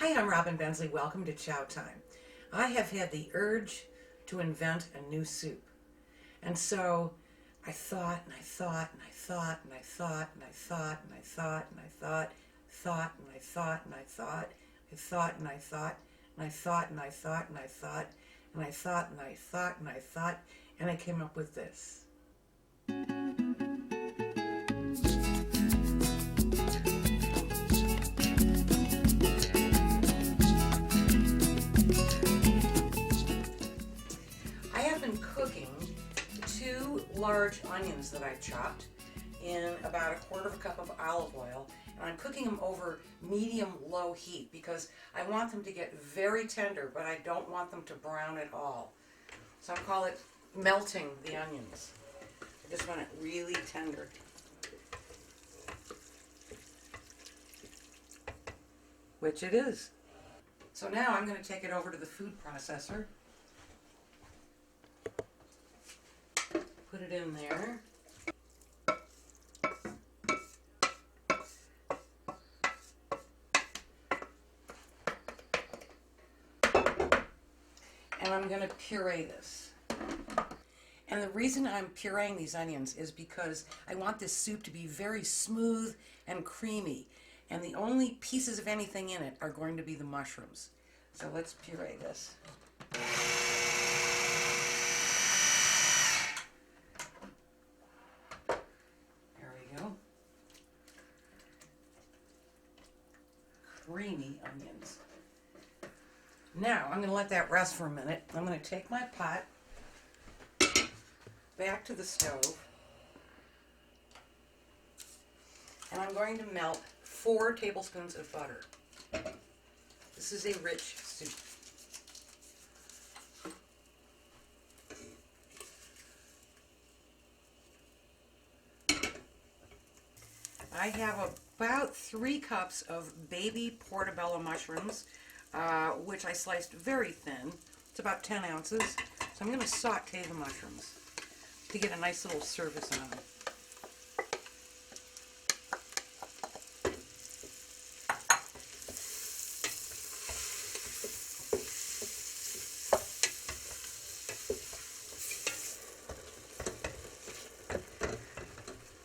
Hi, I'm Robin Bensley. Welcome to Chow Time. I have had the urge to invent a new soup. And so I thought and I thought and I thought and I thought and I thought and I thought and I thought, and I thought and I thought, I thought and I thought and I thought and I thought and I thought and I thought and I thought and I thought and I came up with this. I have been cooking 2 large onions that I've chopped in about 1/4 cup of olive oil, and I'm cooking them over medium-low heat because I want them to get very tender, but I don't want them to brown at all. So I call it melting the onions. I just want it really tender. Which it is. So now I'm going to take it over to the food processor. Put it in there. And I'm going to puree this. And the reason I'm pureeing these onions is because I want this soup to be very smooth and creamy. And the only pieces of anything in it are going to be the mushrooms. So let's puree this. There we go. Creamy onions. Now, I'm going to let that rest for a minute. I'm going to take my pot back to the stove, and I'm going to melt 4 tablespoons of butter. This is a rich soup. I have about 3 cups of baby portobello mushrooms, which I sliced very thin. It's about 10 ounces. So I'm going to saute the mushrooms to get a nice little surface on them.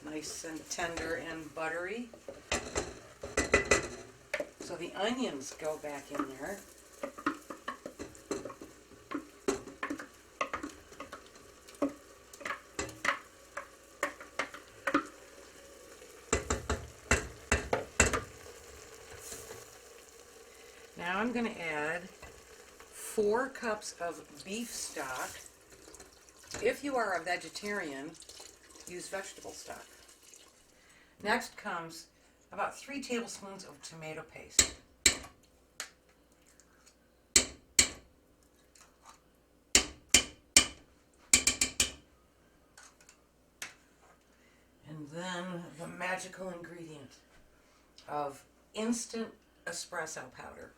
Nice and tender and buttery. So the onions go back in there. Now I'm going to add 4 cups of beef stock. If you are a vegetarian, use vegetable stock. Next comes about 3 tablespoons of tomato paste. And then the magical ingredient of instant espresso powder.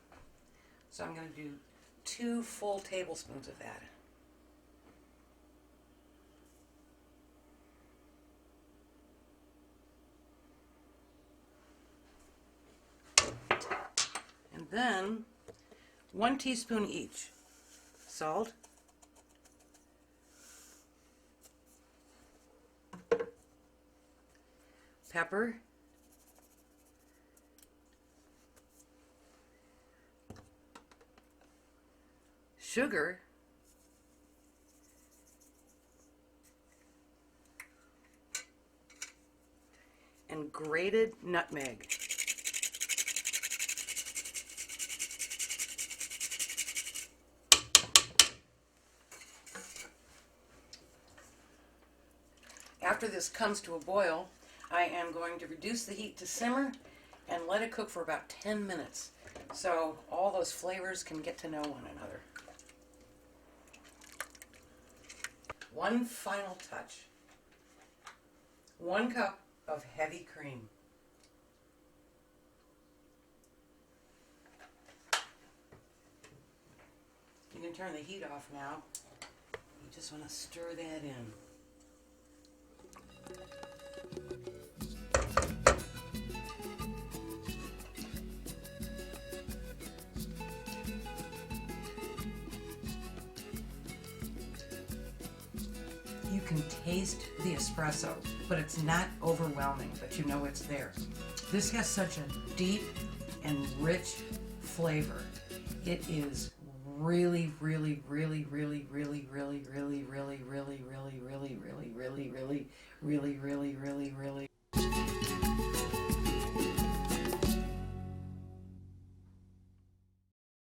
So I'm going to do 2 full tablespoons of that. And then 1 teaspoon each salt, pepper, sugar, and grated nutmeg. After this comes to a boil, I am going to reduce the heat to simmer and let it cook for about 10 minutes so all those flavors can get to know one another. One final touch. 1 cup of heavy cream. You can turn the heat off now. You just want to stir that in. can taste the espresso, but it's not overwhelming, but you know it's there. This has such a deep and rich flavor. It is really, really, really, really, really, really, really, really, really, really, really, really, really, really, really, really, really, really,